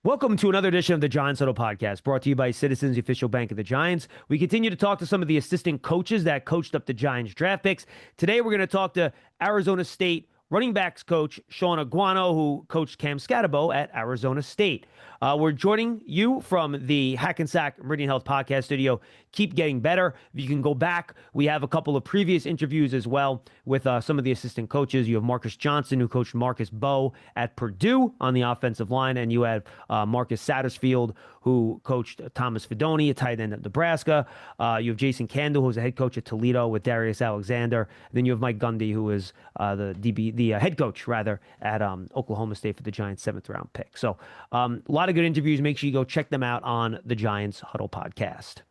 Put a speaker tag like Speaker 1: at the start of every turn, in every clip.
Speaker 1: Welcome to another edition of the Giants Huddle podcast, brought to you by Citizens, the official bank of the Giants. We continue to talk to some of the assistant coaches that coached up the Giants draft picks. Today, we're going to talk to Arizona State running backs coach Shaun Aguano, who coached Cam Skattebo at Arizona State. We're joining you from the Hackensack Meridian Health podcast studio. Keep getting better. If you can go back, we have a couple of previous interviews as well with some of the assistant coaches. You have Marcus Johnson, who coached Marcus Bowe at Purdue on the offensive line, and you have Marcus Satterfield, who coached Thomas Fidone, a tight end at Nebraska. You have Jason Candle, who's a head coach at Toledo with Darius Alexander. Then you have Mike Gundy, who is the head coach rather at Oklahoma State for the Giants' 7th-round pick. So a lot of good interviews. Make sure you go check them out on the Giants Huddle podcast.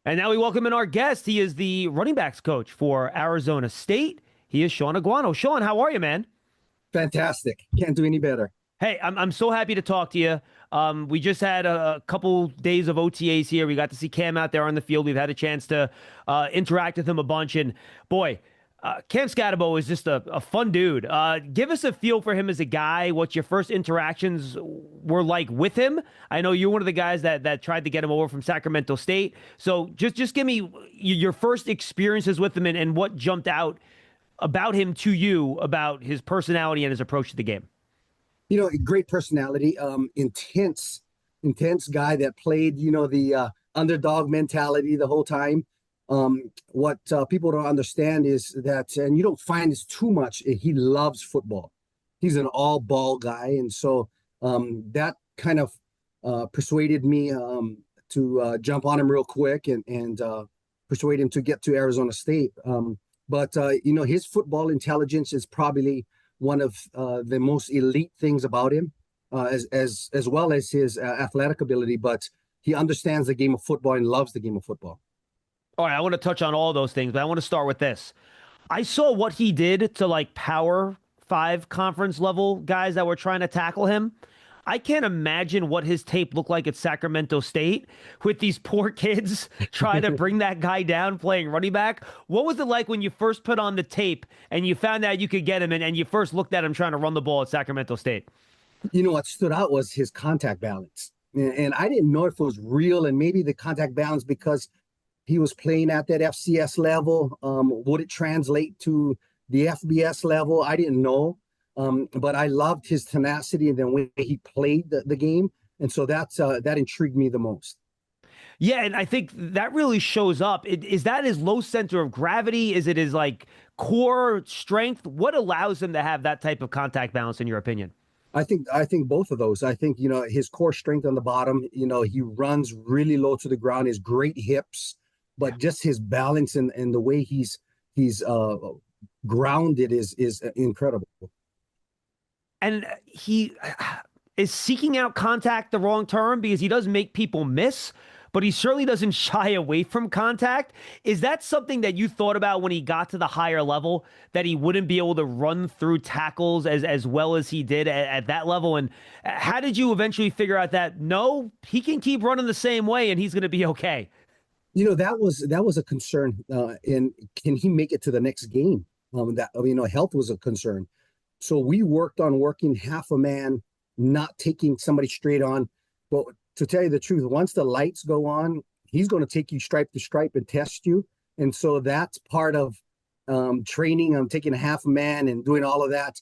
Speaker 1: And now we welcome in our guest. He is the running backs coach for Arizona State. He is Shaun Aguano. Shaun, how are you, man?
Speaker 2: Fantastic. Can't do any better.
Speaker 1: Hey, I'm so happy to talk to you. We just had a couple days of OTAs here. We got to see Cam out there on the field. We've had a chance to interact with him a bunch. And boy, Cam Skattebo is just a fun dude. Give us a feel for him as a guy, what your first interactions were like with him. I know you're one of the guys that tried to get him over from Sacramento State. So just give me your first experiences with him and what jumped out about him to you, about his personality and his approach to the game.
Speaker 2: You know, great personality, intense guy that played, the underdog mentality the whole time. What people don't understand is that, and you don't find this too much, he loves football. He's an all ball guy. And so that kind of persuaded me to jump on him real quick and persuade him to get to Arizona State. But his football intelligence is probably one of the most elite things about him, as well as his athletic ability. But he understands the game of football and loves the game of football.
Speaker 1: All right, I want to touch on all those things, but I want to start with this. I saw what he did to Power 5 conference level guys that were trying to tackle him. I can't imagine what his tape looked like at Sacramento State with these poor kids trying to bring that guy down playing running back. What was it like when you first put on the tape and you found out you could get him and you first looked at him trying to run the ball at Sacramento State?
Speaker 2: You know, what stood out was his contact balance. And I didn't know if it was real and maybe the contact balance because he was playing at that FCS level. Would it translate to the FBS level? I didn't know. But I loved his tenacity and the way he played the game. And so that intrigued me the most.
Speaker 1: Yeah, and I think that really shows up. Is that his low center of gravity? Is it his core strength? What allows him to have that type of contact balance, in your opinion?
Speaker 2: I think both of those. I think, his core strength on the bottom, he runs really low to the ground, his great hips, but just his balance and the way he's grounded is incredible.
Speaker 1: And he is seeking out contact the wrong term because he does make people miss, but he certainly doesn't shy away from contact. Is that something that you thought about when he got to the higher level, that he wouldn't be able to run through tackles as well as he did at that level? And how did you eventually figure out that, no, he can keep running the same way and he's going to be okay?
Speaker 2: That was a concern. And can he make it to the next game? Health was a concern. So we worked on working half a man, not taking somebody straight on. But to tell you the truth, once the lights go on, he's going to take you stripe to stripe and test you. And so that's part of training. Taking a half a man and doing all of that.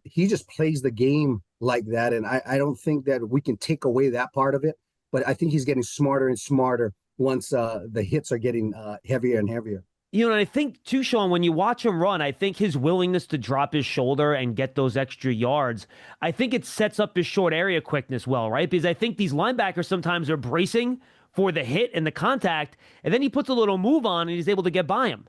Speaker 2: He just plays the game like that. And I don't think that we can take away that part of it. But I think he's getting smarter and smarter once the hits are getting heavier and heavier.
Speaker 1: And I think, too, Shaun, when you watch him run, I think his willingness to drop his shoulder and get those extra yards, I think it sets up his short area quickness well, right? Because I think these linebackers sometimes are bracing for the hit and the contact, and then he puts a little move on and he's able to get by him.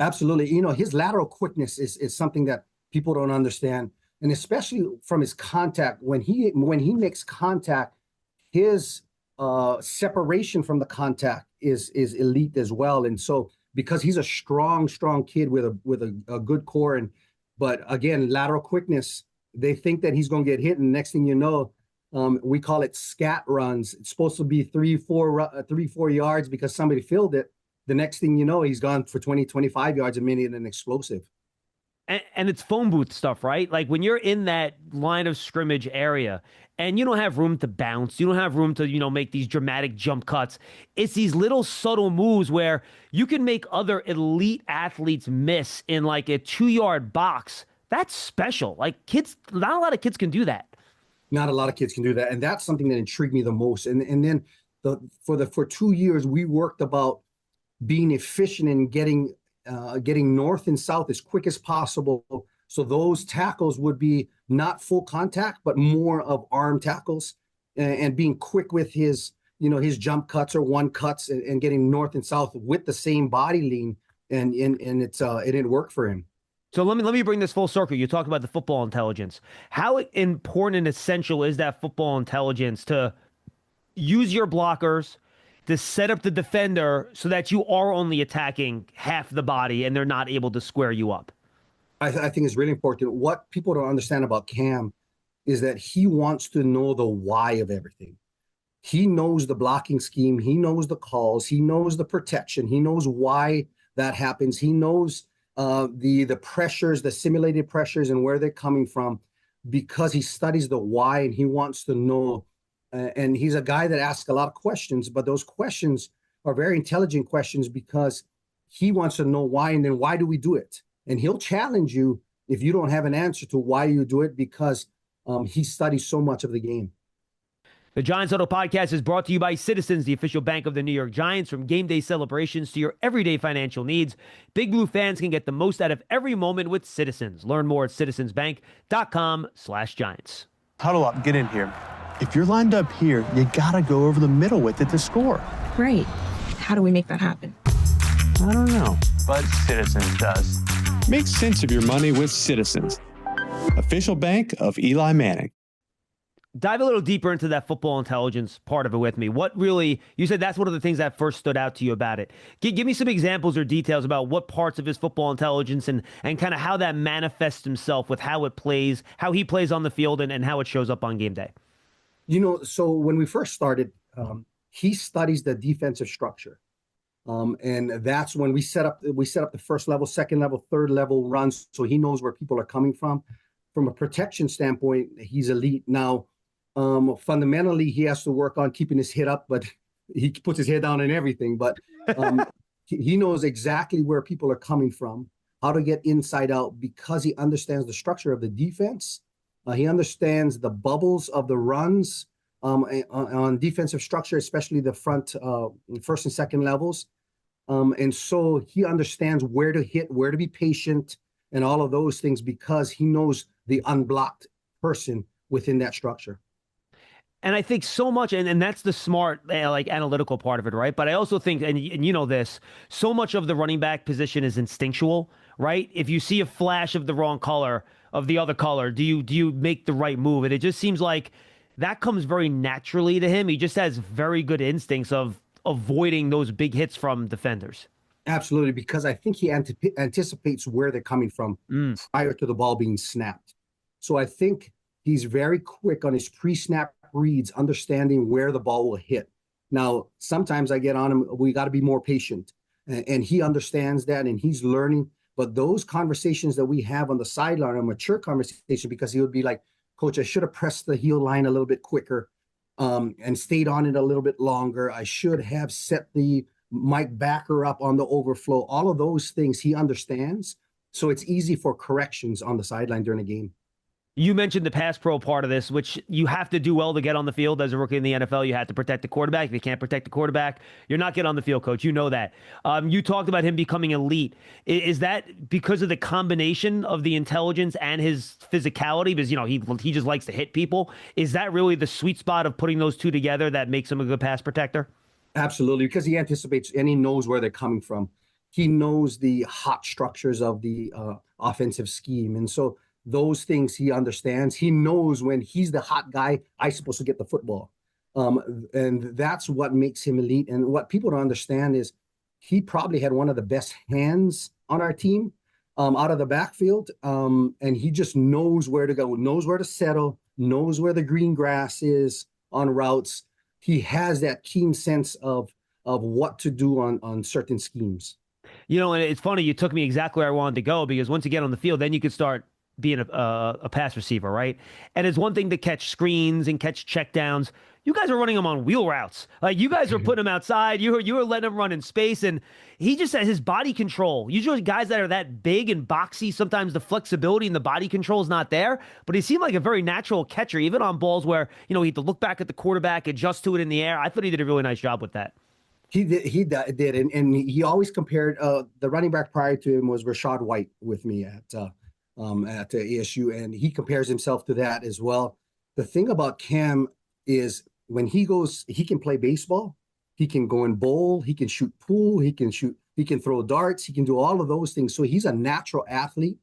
Speaker 2: Absolutely. His lateral quickness is something that people don't understand, and especially from his contact. When he makes contact, his separation from the contact is elite as well. And so because he's a strong kid with a good core, but again, lateral quickness, they think that he's going to get hit, and next thing you know, we call it scat runs. It's supposed to be 3-4 yards because somebody filled it. The next thing you know, he's gone for 20, 25 yards a minute and explosive.
Speaker 1: And it's phone booth stuff, right? Like when you're in that line of scrimmage area and you don't have room to bounce, you don't have room to, make these dramatic jump cuts. It's these little subtle moves where you can make other elite athletes miss in like a 2 yard box. That's special. Like kids, not a lot of kids can do that.
Speaker 2: Not a lot of kids can do that, and that's something that intrigued me the most. And then for 2 years we worked about being efficient in getting north and south as quick as possible. So those tackles would be not full contact, but more of arm tackles, and being quick with his jump cuts or one cuts, and getting north and south with the same body lean, and it didn't work for him.
Speaker 1: So let me bring this full circle. You talked about the football intelligence. How important and essential is that football intelligence to use your blockers to set up the defender so that you are only attacking half the body and they're not able to square you up?
Speaker 2: I think it's really important. What people don't understand about Cam is that he wants to know the why of everything. He knows the blocking scheme. He knows the calls. He knows the protection. He knows why that happens. He knows the pressures, the simulated pressures, and where they're coming from, because he studies the why and he wants to know. And he's a guy that asks a lot of questions, but those questions are very intelligent questions because he wants to know why, and then why do we do it? And he'll challenge you if you don't have an answer to why you do it, because he studies so much of the game.
Speaker 1: The Giants Huddle podcast is brought to you by Citizens, the official bank of the New York Giants. From game day celebrations to your everyday financial needs, Big Blue fans can get the most out of every moment with Citizens. Learn more at citizensbank.com/Giants.
Speaker 3: Huddle up, get in here. If you're lined up here, you gotta go over the middle with it to score.
Speaker 4: Right. How do we make that happen?
Speaker 3: I don't know.
Speaker 5: But Citizens does.
Speaker 3: Make sense of your money with Citizens, official bank of Eli Manning.
Speaker 1: Dive a little deeper into that football intelligence part of it with me. What really, you said that's one of the things that first stood out to you about it. Give me some examples or details about what parts of his football intelligence and kind of how that manifests himself with how it plays, how he plays on the field, and how it shows up on game day.
Speaker 2: So when we first started, he studies the defensive structure. And that's when we set up the first level, second level, third level runs. So he knows where people are coming from. From a protection standpoint, he's elite. Now, fundamentally, he has to work on keeping his head up, but he puts his head down and everything. But he knows exactly where people are coming from, how to get inside out, because he understands the structure of the defense. He understands the bubbles of the runs on defensive structure, especially the front, first and second levels. And so he understands where to hit, where to be patient, and all of those things, because he knows the unblocked person within that structure.
Speaker 1: And I think so much, and that's the smart, analytical part of it, right? But I also think, and you know this, so much of the running back position is instinctual, right? If you see a flash of the wrong color, of the other color, do you make the right move? And it just seems like that comes very naturally to him. He just has very good instincts of avoiding those big hits from defenders.
Speaker 2: Absolutely, because I think he anticipates where they're coming from prior to the ball being snapped. So I think he's very quick on his pre-snap reads, understanding where the ball will hit. Now, sometimes I get on him, we got to be more patient. And he understands that, and he's learning. But those conversations that we have on the sideline are mature conversation, because he would be like, Coach, I should have pressed the heel line a little bit quicker and stayed on it a little bit longer. I should have set the Mike backer up on the overflow. All of those things he understands. So it's easy for corrections on the sideline during a game.
Speaker 1: You mentioned the pass pro part of this, which you have to do well to get on the field as a rookie in the NFL. You have to protect the quarterback. If you can't protect the quarterback, you're not getting on the field, Coach. You know that. You talked about him becoming elite. Is that because of the combination of the intelligence and his physicality? Because, he just likes to hit people. Is that really the sweet spot of putting those two together that makes him a good pass protector?
Speaker 2: Absolutely, because he anticipates and he knows where they're coming from. He knows the hot structures of the offensive scheme. And so those things he understands. He knows when he's the hot guy, I'm supposed to get the football. And that's what makes him elite. And what people don't understand is he probably had one of the best hands on our team out of the backfield. And he just knows where to go, knows where to settle, knows where the green grass is on routes. He has that keen sense of what to do on certain schemes.
Speaker 1: You know, and it's funny, you took me exactly where I wanted to go because once you get on the field, then you could start being a pass receiver, right? And it's one thing to catch screens and catch checkdowns. You guys are running him on wheel routes. Like you guys are putting him outside. You were letting him run in space, and he just has his body control. Usually, guys that are that big and boxy, sometimes the flexibility and the body control is not there. But he seemed like a very natural catcher, even on balls where he had to look back at the quarterback, adjust to it in the air. I thought he did a really nice job with that.
Speaker 2: He did, and he always compared the running back prior to him was Rashad White with me at ASU, and he compares himself to that as well. The thing about Cam is when he goes, he can play baseball, he can go and bowl, he can shoot pool, he can throw darts, he can do all of those things. So he's a natural athlete.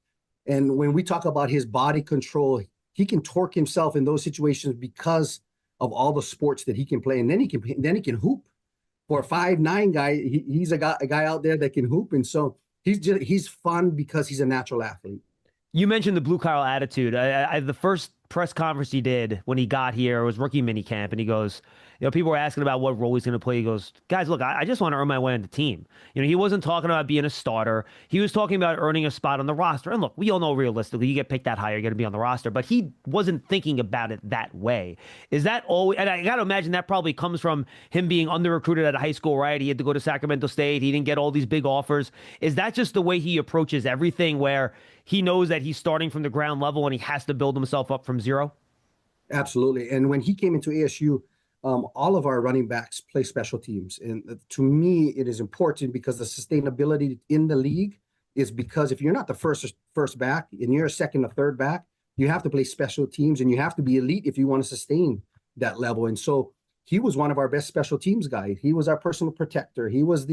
Speaker 2: And when we talk about his body control, he can torque himself in those situations because of all the sports that he can play, and then he can hoop. For a 5'9" guy, he's a guy out there that can hoop, and so he's fun because he's a natural athlete.
Speaker 1: You mentioned the blue collar attitude. The first press conference he did when he got here was rookie minicamp, and he goes, people were asking about what role he's going to play. He goes, guys, look, I just want to earn my way on the team. He wasn't talking about being a starter. He was talking about earning a spot on the roster. And look, we all know realistically, you get picked that high, you're going to be on the roster. But he wasn't thinking about it that way. Is that always? And I got to imagine that probably comes from him being under recruited at a high school, right? He had to go to Sacramento State. He didn't get all these big offers. Is that just the way he approaches everything, where he knows that he's starting from the ground level and he has to build himself up from zero?
Speaker 2: Absolutely. And when he came into ASU, all of our running backs play special teams. And to me, it is important because the sustainability in the league is because if you're not the first back and you're a second or third back, you have to play special teams and you have to be elite if you want to sustain that level. And so he was one of our best special teams guys. He was our personal protector. He was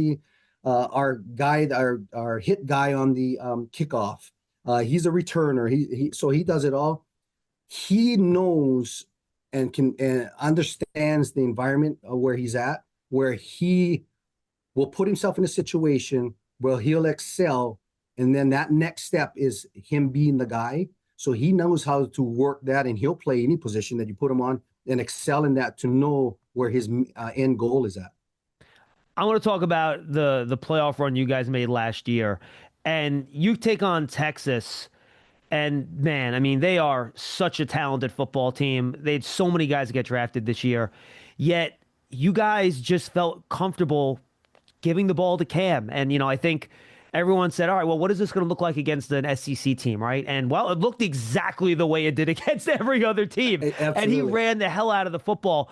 Speaker 2: our guy, our hit guy on the kickoff. He's a returner. So he does it all. He knows and understands the environment where he's at, where he will put himself in a situation where he'll excel. And then that next step is him being the guy. So he knows how to work that, and he'll play any position that you put him on and excel in that to know where his end goal is at.
Speaker 1: I want to talk about the playoff run you guys made last year. And you take on Texas. And man, I mean, they are such a talented football team. They had so many guys get drafted this year. Yet you guys just felt comfortable giving the ball to Cam. And, I think everyone said, all right, well, what is this going to look like against an SEC team, right? And, well, it looked exactly the way it did against every other team.
Speaker 2: Absolutely.
Speaker 1: And he ran the hell out of the football.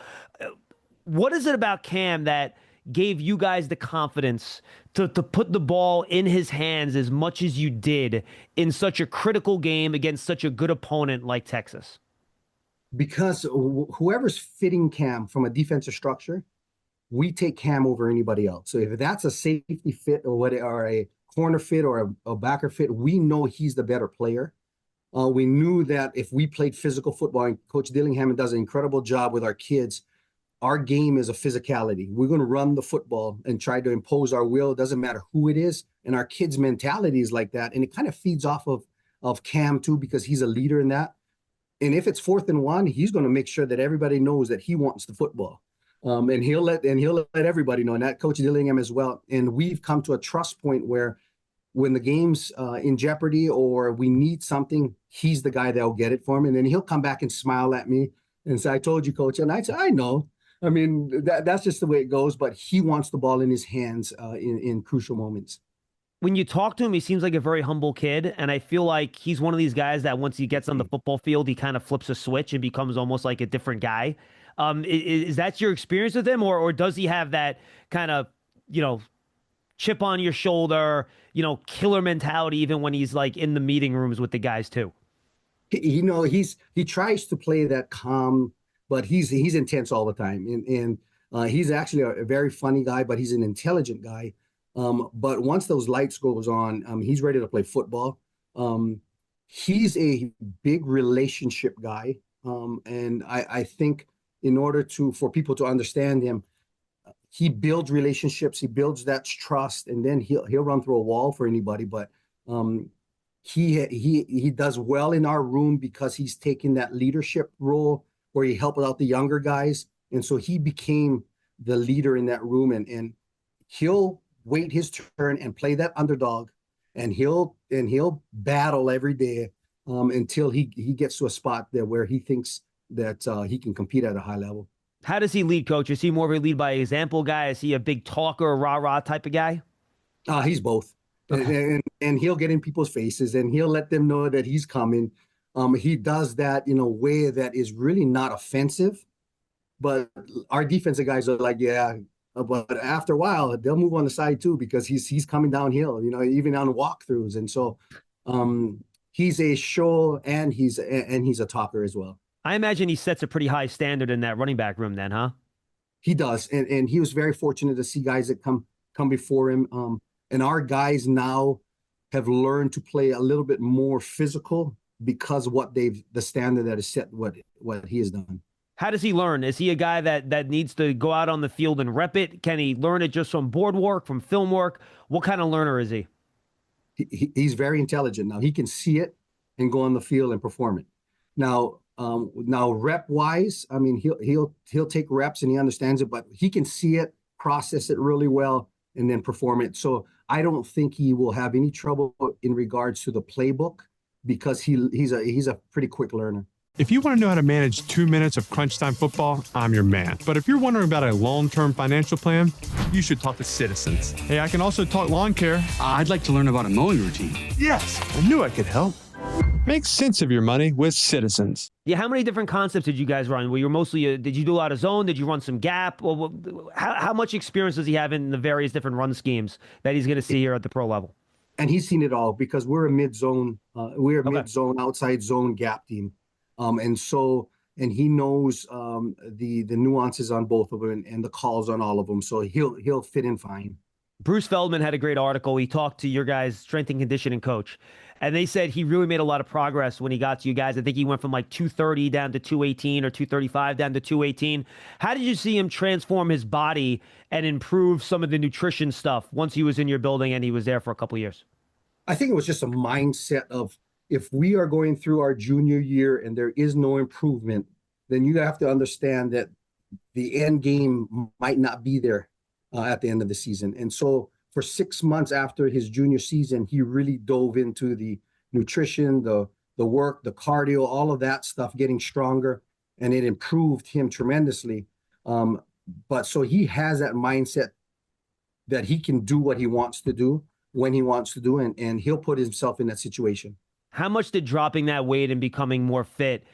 Speaker 1: What is it about Cam that gave you guys the confidence to put the ball in his hands as much as you did in such a critical game against such a good opponent like Texas?
Speaker 2: Because whoever's fitting Cam from a defensive structure, we take Cam over anybody else. So if that's a safety fit or a corner fit or a backer fit, we know he's the better player. We knew that if we played physical football, and Coach Dillingham does an incredible job with our kids, our game is a physicality. We're going to run the football and try to impose our will. It doesn't matter who it is. And our kids' mentality is like that. And it kind of feeds off of Cam too, because he's a leader in that. And if it's 4th and 1, he's going to make sure that everybody knows that he wants the football. And he'll let everybody know, and that Coach Dillingham as well. And we've come to a trust point where when the game's in jeopardy or we need something, he's the guy that'll get it for me. And then he'll come back and smile at me and say, I told you, Coach. And I say, I know. I mean, that's just the way it goes, but he wants the ball in his hands in crucial moments.
Speaker 1: When you talk to him, he seems like a very humble kid, and I feel like he's one of these guys that once he gets on the football field, he kind of flips a switch and becomes almost like a different guy. Is that your experience with him, or does he have that kind of, chip on your shoulder, killer mentality even when he's like in the meeting rooms with the guys too?
Speaker 2: He tries to play that calm, but he's intense all the time. And he's actually a very funny guy, but he's an intelligent guy. But once those lights goes on, he's ready to play football. He's a big relationship guy. And I think in order for people to understand him, he builds relationships, he builds that trust, and then he'll run through a wall for anybody. But he does well in our room because he's taking that leadership role where he helped out the younger guys. And so he became the leader in that room, and he'll wait his turn and play that underdog, and he'll battle every day until he gets to a spot there where he thinks that he can compete at a high level.
Speaker 1: How does he lead, coach? Is he more of a lead by example guy? Is he a big talker, rah-rah type of guy?
Speaker 2: He's both.
Speaker 1: Okay.
Speaker 2: And he'll get in people's faces and he'll let them know that he's coming. He does that in a way that is really not offensive, but our defensive guys are like, yeah, but after a while they'll move on the side too because he's coming downhill, even on walkthroughs. And so he's a show and he's a talker as well.
Speaker 1: I imagine he sets a pretty high standard in that running back room then, huh?
Speaker 2: He does. And he was very fortunate to see guys that come before him. And our guys now have learned to play a little bit more physical because the standard that is set, what he has done.
Speaker 1: How does he learn? Is he a guy that needs to go out on the field and rep it? Can he learn it just from board work, from film work? What kind of learner is he?
Speaker 2: He's very intelligent. Now he can see it and go on the field and perform it. Now rep wise, I mean, he'll take reps and he understands it, but he can see it, process it really well, and then perform it. So I don't think he will have any trouble in regards to the playbook because he's a pretty quick learner.
Speaker 6: If you want to know how to manage 2 minutes of crunch time football, I'm your man. But if you're wondering about a long-term financial plan, you should talk to Citizens. Hey, I can also talk lawn care.
Speaker 7: I'd like to learn about a mowing routine.
Speaker 6: Yes, I knew I could help. Make sense of your money with Citizens.
Speaker 1: Yeah, how many different concepts did you guys run? Were you mostly, did you do a lot of zone? Did you run some gap? Well, how much experience does he have in the various different run schemes that he's going to see here at the pro level?
Speaker 2: And he's seen it all because we're a mid-zone, mid-zone, outside zone gap team. And he knows the nuances on both of them and the calls on all of them. So he'll fit in fine.
Speaker 1: Bruce Feldman had a great article. He talked to your guys' strength and conditioning coach, and they said he really made a lot of progress when he got to you guys. I think he went from like 230 down to 218 or 235 down to 218. How did you see him transform his body and improve some of the nutrition stuff once he was in your building and he was there for a couple of years?
Speaker 2: I think it was just a mindset of, if we are going through our junior year and there is no improvement, then you have to understand that the end game might not be there at the end of the season. And so for 6 months after his junior season, he really dove into the nutrition, the work, the cardio, all of that stuff, getting stronger, and it improved him tremendously. But so he has that mindset that he can do what he wants to do when he wants to do, and he'll put himself in that situation.
Speaker 1: How much did dropping that weight and becoming more fit,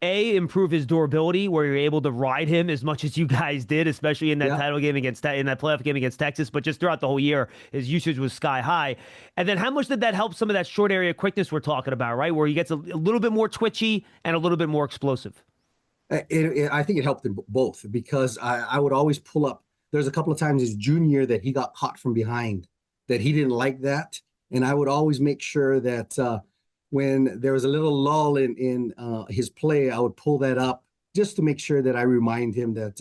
Speaker 1: improve his durability, where you're able to ride him as much as you guys did, especially in that title game in that playoff game against Texas, but just throughout the whole year, his usage was sky high. And then how much did that help some of that short area quickness we're talking about, right? Where he gets a little bit more twitchy and a little bit more explosive.
Speaker 2: I think it helped him both because I would always pull up. There's a couple of times his junior year that he got caught from behind, that he didn't like that. And I would always make sure that when there was a little lull in his play, I would pull that up just to make sure that I remind him that,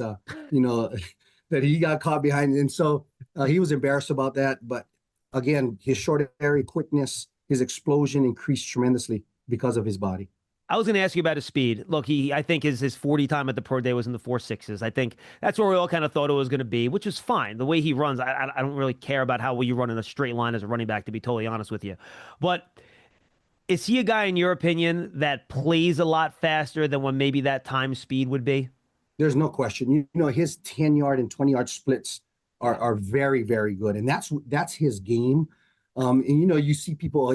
Speaker 2: that he got caught behind. And so he was embarrassed about that. But again, his short area quickness, his explosion increased tremendously because of his body.
Speaker 1: I was going to ask you about his speed. Look, I think his 40 time at the pro day was in the 4.6s. I think that's where we all kind of thought it was going to be, which is fine. The way he runs, I don't really care about how well you run in a straight line as a running back, to be totally honest with you. But is he a guy, in your opinion, that plays a lot faster than what maybe that time speed would be?
Speaker 2: There's no question. His 10-yard and 20-yard splits are very, very good. And that's his game. And, you see people,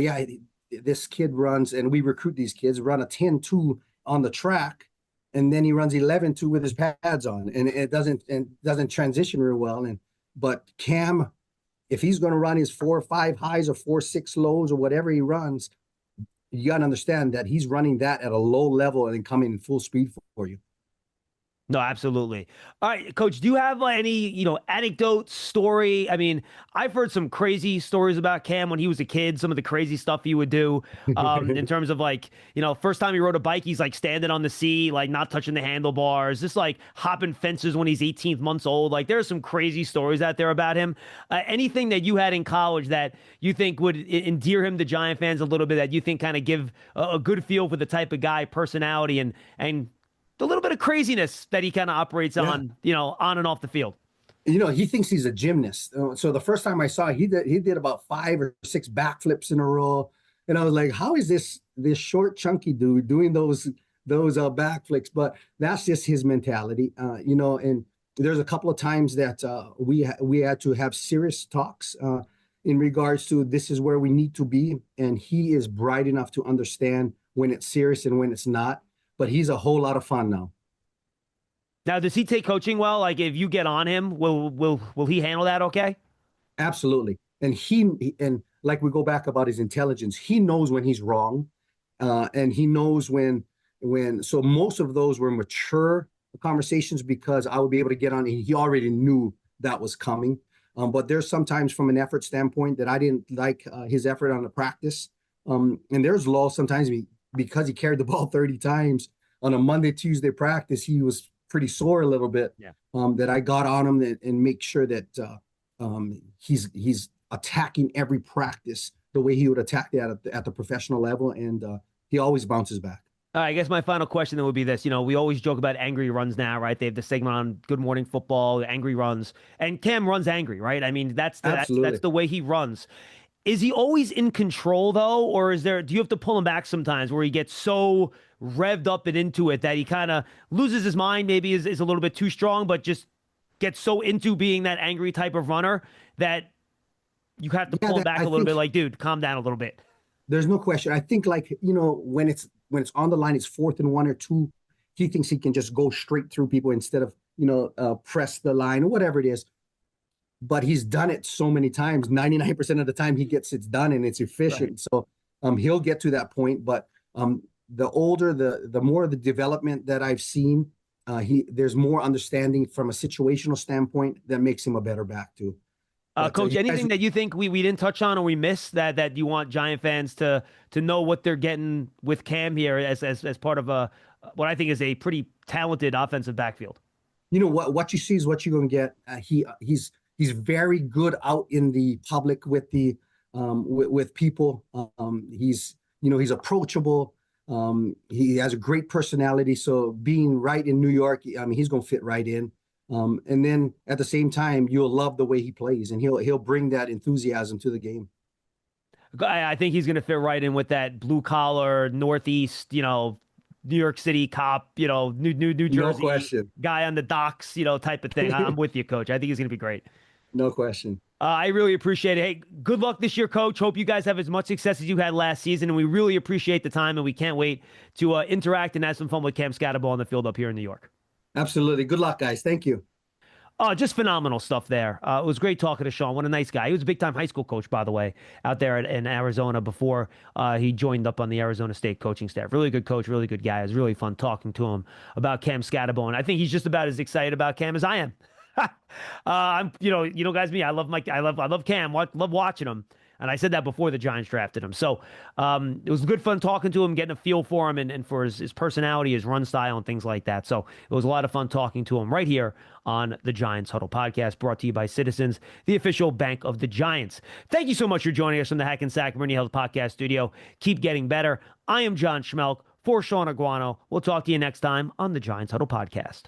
Speaker 2: this kid runs, and we recruit these kids, run a 10-2 on the track, and then he runs 11-2 with his pads on, and it doesn't transition real well. But Cam, if he's going to run his 4.5 highs or 4.6 lows or whatever he runs, you got to understand that he's running that at a low level and then coming in full speed for you.
Speaker 1: No, absolutely. All right, Coach, do you have any, anecdote, story? I mean, I've heard some crazy stories about Cam when he was a kid, some of the crazy stuff he would do in terms of first time he rode a bike, he's standing on the seat, not touching the handlebars, just hopping fences when he's 18 months old. There are some crazy stories out there about him. Anything that you had in college that you think would endear him to Giant fans a little bit, that you think kind of give a good feel for the type of guy, personality, and the little bit of craziness that he kind of operates on, on and off the field?
Speaker 2: He thinks he's a gymnast. So the first time I saw it, he did about 5 or 6 backflips in a row, and I was like, "How is this short, chunky dude doing those backflips?" But that's just his mentality, And there's a couple of times that we had to have serious talks in regards to this is where we need to be, and he is bright enough to understand when it's serious and when it's not. But he's a whole lot of fun now.
Speaker 1: Now, does he take coaching well? Like, if you get on him, will he handle that okay?
Speaker 2: Absolutely. And like we go back about his intelligence, he knows when he's wrong, and he knows when. So most of those were mature conversations because I would be able to get on, and he already knew that was coming. But there's sometimes from an effort standpoint that I didn't like his effort on the practice. And there's laws sometimes because he carried the ball 30 times on a Monday, Tuesday practice, he was pretty sore a little bit.
Speaker 1: Yeah.
Speaker 2: That I got on him and make sure that he's attacking every practice the way he would attack that at the professional level, and he always bounces back.
Speaker 1: I guess my final question then would be this. We always joke about angry runs now, right? They have the segment on Good Morning Football, angry runs, and Cam runs angry, right? I mean, that's the way he runs. Is he always in control though, or do you have to pull him back sometimes where he gets so revved up and into it that he kind of loses his mind, maybe is a little bit too strong, but just gets so into being that angry type of runner that you have to pull him back a little bit, like, dude, calm down a little bit.
Speaker 2: There's no question. I think, like, when it's on the line, it's 4th and 1 or 2. He thinks he can just go straight through people instead of, press the line or whatever it is. But he's done it so many times. 99% of the time he gets it done and it's efficient. Right. So he'll get to that point. But the older, the more the development that I've seen, there's more understanding from a situational standpoint that makes him a better back too.
Speaker 1: Coach, anything that you think we didn't touch on or we missed that you want Giant fans to know what they're getting with Cam here as part of what I think is a pretty talented offensive backfield?
Speaker 2: What you see is what you're going to get. He's very good out in the public with the with people. He's approachable. He has a great personality. So being right in New York, he's going to fit right in. And then at the same time, you'll love the way he plays, and he'll bring that enthusiasm to the game.
Speaker 1: I think he's going to fit right in with that blue collar Northeast, New York City cop, New Jersey guy on the docks, type of thing. I'm with you, Coach. I think he's going to be great.
Speaker 2: No question.
Speaker 1: I really appreciate it. Hey, good luck this year, Coach. Hope you guys have as much success as you had last season, and we really appreciate the time, and we can't wait to interact and have some fun with Cam Skattebo on the field up here in New York.
Speaker 2: Absolutely. Good luck, guys. Thank you.
Speaker 1: Just phenomenal stuff there. It was great talking to Shaun. What a nice guy. He was a big-time high school coach, by the way, out there in Arizona before he joined up on the Arizona State coaching staff. Really good coach, really good guy. It was really fun talking to him about Cam Skattebo, and I think he's just about as excited about Cam as I am. I'm, guys, me. I love Cam. Love watching him. And I said that before the Giants drafted him. So it was good fun talking to him, getting a feel for him and for his personality, his run style, and things like that. So it was a lot of fun talking to him right here on the Giants Huddle podcast, brought to you by Citizens, the official bank of the Giants. Thank you so much for joining us from the Hackensack Meridian Health Podcast studio. Keep getting better. I am John Schmeelk for Shaun Aguano. We'll talk to you next time on the Giants Huddle podcast.